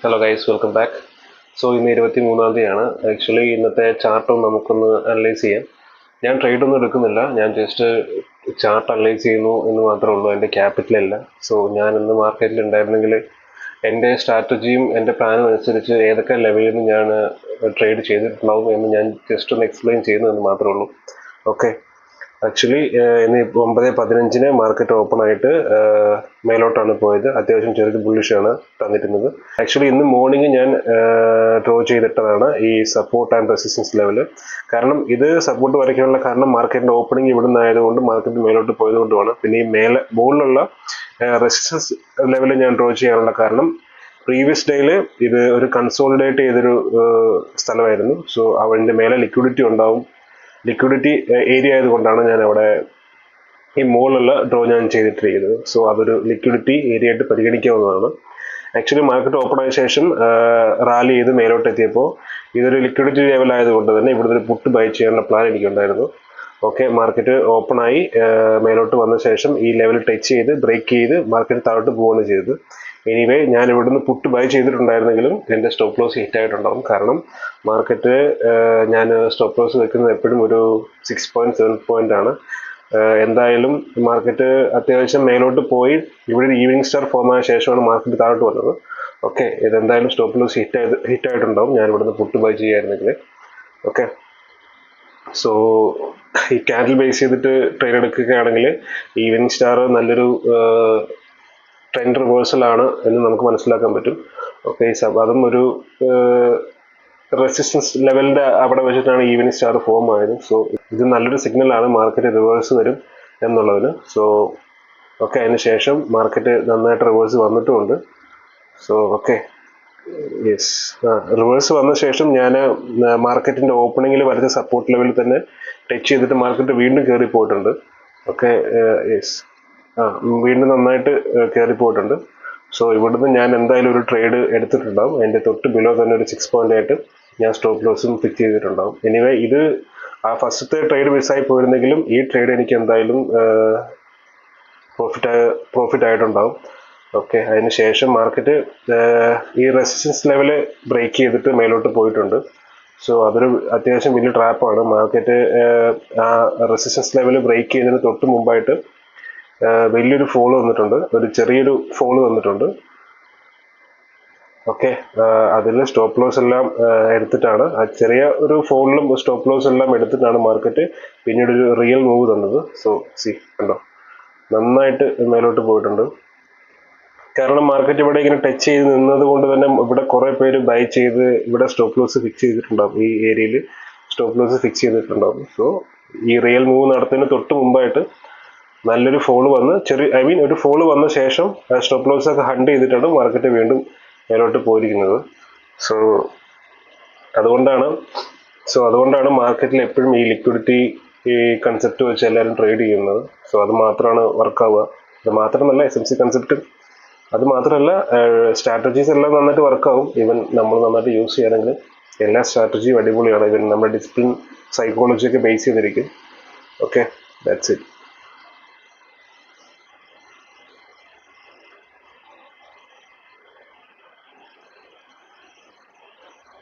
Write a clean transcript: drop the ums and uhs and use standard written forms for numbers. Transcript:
Hello guys, welcome back. So ഇന്ന് 23-ാം തീയതിയാണ്. Actually ഇന്നത്തെ ചാർട്ടും നമുക്കൊന്ന് അനലൈസ് ചെയ്യാം. ഞാൻ ട്രേഡൊന്നും എടുക്കുന്നില്ല, ഞാൻ ജസ്റ്റ് ചാർട്ട് അനലൈസ് ചെയ്യുന്നു എന്ന് മാത്രമേ ഉള്ളൂ. എൻ്റെ ക്യാപിറ്റലില്ല. സോ ഞാൻ ഇന്ന് മാർക്കറ്റിൽ ഉണ്ടായിരുന്നെങ്കിൽ എൻ്റെ സ്ട്രാറ്റജിയും എൻ്റെ പ്ലാനും അനുസരിച്ച് ഏതൊക്കെ ലെവലിൽ നിന്ന് ഞാൻ ട്രേഡ് ചെയ്തിട്ടുണ്ടാവും എന്ന് ഞാൻ ജസ്റ്റ് ഒന്ന് എക്സ്പ്ലെയിൻ ചെയ്യുന്നു എന്ന് മാത്രമേ ഉള്ളൂ. ഓക്കെ, ആക്ച്വലി ഇന്ന് 9:15 മാർക്കറ്റ് ഓപ്പൺ ആയിട്ട് മേലോട്ടാണ് പോയത്. അത്യാവശ്യം ചെറിയ ബുള്ളിഷാണ് തന്നിരുന്നത്. ആക്ച്വലി ഇന്ന് മോർണിംഗ് ഞാൻ ഡ്രോ ചെയ്തിട്ടതാണ് ഈ സപ്പോർട്ട് ആൻഡ് റെസിസ്റ്റൻസ് ലെവൽ. കാരണം ഇത് സപ്പോർട്ട് വരയ്ക്കാനുള്ള കാരണം മാർക്കറ്റിന്റെ ഓപ്പണിംഗ് ഇവിടെ നിന്നായതുകൊണ്ട് മാർക്കറ്റ് മേലോട്ട് പോയതുകൊണ്ടുമാണ്. പിന്നെ ഈ മുകളിലുള്ള റെസിസ്റ്റൻസ് ലെവൽ ഞാൻ ഡ്രോ ചെയ്യാനുള്ള കാരണം പ്രീവിയസ് ഡേയിൽ ഇത് ഒരു കൺസോളിഡേറ്റ് ചെയ്തൊരു സ്ഥലമായിരുന്നു. സോ അവൻ്റെ മേലെ ലിക്വിഡിറ്റി ഉണ്ടാവും. ലിക്വിഡിറ്റി ഏരിയ ആയതുകൊണ്ടാണ് ഞാൻ അവിടെ ഈ മുകളിലുള്ള ഡ്രോ ഞാൻ ചെയ്തിട്ടിരിക്കുന്നത്. സോ അതൊരു ലിക്വിഡിറ്റി ഏരിയ ആയിട്ട് പരിഗണിക്കാവുന്നതാണ്. ആക്ച്വലി മാർക്കറ്റ് ഓപ്പൺ ആയ ശേഷം റാലി ചെയ്ത് മേലോട്ട് എത്തിയപ്പോൾ ഇതൊരു ലിക്വിഡിറ്റി ലെവൽ ആയതുകൊണ്ട് തന്നെ ഇവിടുന്ന് ഒരു പുട്ട് ബൈ ചെയ്യാനുള്ള പ്ലാൻ എനിക്കുണ്ടായിരുന്നു. ഓക്കെ, മാർക്കറ്റ് ഓപ്പൺ ആയി മേലോട്ട് വന്ന ശേഷം ഈ ലെവൽ ടച്ച് ചെയ്ത് ബ്രേക്ക് ചെയ്ത് മാർക്കറ്റ് താഴോട്ട് പോവുകയാണ് ചെയ്തത്. എനിവേ ഞാൻ ഇവിടുന്ന് പുട്ട് ബൈ ചെയ്തിട്ടുണ്ടായിരുന്നെങ്കിലും എൻ്റെ സ്റ്റോപ്പ് ലോസ് ഹിറ്റ് ആയിട്ടുണ്ടാകും. കാരണം മാർക്കറ്റ് ഞാൻ സ്റ്റോപ്പ് ലോസ് വെക്കുന്നത് എപ്പോഴും ഒരു 6.7 ആണ്. എന്തായാലും മാർക്കറ്റ് അത്യാവശ്യം മേലോട്ട് പോയി ഇവിടെ ഒരു ഈവനിങ് സ്റ്റാർ ഫോം ആയ ശേഷമാണ് മാർക്കറ്റ് താഴോട്ട് വന്നത്. ഓക്കെ, ഇതെന്തായാലും സ്റ്റോപ്പ് ലോസ് ഹിറ്റ് ആയിട്ടുണ്ടാവും ഞാൻ ഇവിടുന്ന് പുട്ട് ബൈ ചെയ്യായിരുന്നെങ്കിൽ. ഓക്കെ, സോ ഈ ക്യാൻഡിൽ ബേസ് ചെയ്തിട്ട് ട്രേഡ് എടുക്കുകയാണെങ്കിൽ ഈവനിങ് സ്റ്റാർ നല്ലൊരു ട്രെൻഡ് റിവേഴ്സലാണ് എന്ന് നമുക്ക് മനസ്സിലാക്കാൻ പറ്റും. ഓക്കെ, അതും ഒരു റെസിസ്റ്റൻസ് ലെവലിൻ്റെ അവിടെ വെച്ചിട്ടാണ് ഈവനിങ് സ്റ്റാർ ഫോം ആയത്. സോ ഇത് നല്ലൊരു സിഗ്നലാണ് മാർക്കറ്റ് റിവേഴ്സ് വരും എന്നുള്ളതിന്. സോ ഓക്കെ, അതിന് ശേഷം മാർക്കറ്റ് നന്നായിട്ട് റിവേഴ്സ് വന്നിട്ടുമുണ്ട്. സോ ഓക്കെ, യെസ്, റിവേഴ്സ് വന്ന ശേഷം ഞാൻ മാർക്കറ്റിൻ്റെ ഓപ്പണിങ്ങിൽ വരച്ച സപ്പോർട്ട് ലെവലിൽ തന്നെ ടച്ച് ചെയ്തിട്ട് മാർക്കറ്റ് വീണ്ടും കയറി പോയിട്ടുണ്ട്. ഓക്കെ, യെസ്, വീണ്ടും നന്നായിട്ട് കയറി പോയിട്ടുണ്ട്. സോ ഇവിടുന്ന് ഞാൻ എന്തായാലും ഒരു ട്രേഡ് എടുത്തിട്ടുണ്ടാവും. അതിൻ്റെ തൊട്ട് ബിലോ തന്നെ ഒരു 6 ഞാൻ സ്റ്റോപ്പ് ലോസും ഫിക്സ് ചെയ്തിട്ടുണ്ടാവും. എനിവേ ഇത് ആ ഫസ്റ്റത്തെ ട്രേഡ് മിസ്സായി പോയിരുന്നെങ്കിലും ഈ ട്രേഡ് എനിക്ക് എന്തായാലും പ്രോഫിറ്റ് ആയിട്ടുണ്ടാവും. ഓക്കെ, അതിന് ശേഷം മാർക്കറ്റ് ഈ റെസിസ്റ്റൻസ് ലെവല് ബ്രേക്ക് ചെയ്തിട്ട് മേലോട്ട് പോയിട്ടുണ്ട്. സോ അതൊരു അത്യാവശ്യം വലിയ ട്രാപ്പാണ്. മാർക്കറ്റ് ആ റെസിസ്റ്റൻസ് ലെവൽ ബ്രേക്ക് ചെയ്യുന്നതിന് തൊട്ട് മുമ്പായിട്ട് വലിയൊരു ഫോള് വന്നിട്ടുണ്ട്, ഒരു ചെറിയൊരു ഫോള് വന്നിട്ടുണ്ട്. ഓക്കെ, അതിൽ സ്റ്റോപ്പ് ലോസ് എല്ലാം എടുത്തിട്ടാണ്, ആ ചെറിയ ഒരു ഫോളിലും സ്റ്റോപ്പ് ലോസ് എല്ലാം എടുത്തിട്ടാണ് മാർക്കറ്റ് പിന്നീട് ഒരു റിയൽ മൂവ് തന്നത്. സോ കണ്ടോ, നന്നായിട്ട് മേലോട്ട് പോയിട്ടുണ്ട്. കാരണം മാർക്കറ്റ് ഇവിടെ ഇങ്ങനെ ടച്ച് ചെയ്ത് നിന്നത് കൊണ്ട് തന്നെ ഇവിടെ കുറേ പേര് ബൈ ചെയ്ത് ഇവിടെ സ്റ്റോപ്പ് ലോസ് ഫിക്സ് ചെയ്തിട്ടുണ്ടാവും. ഈ ഏരിയയിൽ സ്റ്റോപ്പ് ലോസ് ഫിക്സ് ചെയ്തിട്ടുണ്ടാവും. സോ ഈ റിയൽ മൂവ് നടത്തുന്നതിന് തൊട്ട് മുമ്പായിട്ട് നല്ലൊരു ഫോള് വന്ന് ഒരു ഫോള് വന്ന ശേഷം സ്റ്റോപ്പ് ലോസ് ഒക്കെ ഹണ്ട് ചെയ്തിട്ടാണ് മാർക്കറ്റ് വീണ്ടും മേലോട്ട് പോയിരിക്കുന്നത്. സോ അതുകൊണ്ടാണ് മാർക്കറ്റിൽ എപ്പോഴും ഈ ലിക്വിഡിറ്റി ഈ കൺസെപ്റ്റ് വെച്ച് എല്ലാവരും ട്രേഡ് ചെയ്യുന്നത്. സോ അത് മാത്രമാണ് വർക്കാവുക. അത് മാത്രമല്ല SMC കൺസെപ്റ്റ്, അത് മാത്രമല്ല സ്ട്രാറ്റജീസ് എല്ലാം നന്നായിട്ട് വർക്കാവും. ഈവൻ നമ്മൾ നന്നായിട്ട് യൂസ് ചെയ്യുകയാണെങ്കിൽ എല്ലാ സ്ട്രാറ്റജിയും അടിപൊളിയാണ്. ഈവൻ നമ്മുടെ ഡിസിപ്ലിൻ സൈക്കോളജിയൊക്കെ ബേസ് ചെയ്തിരിക്കും. Okay, that's it.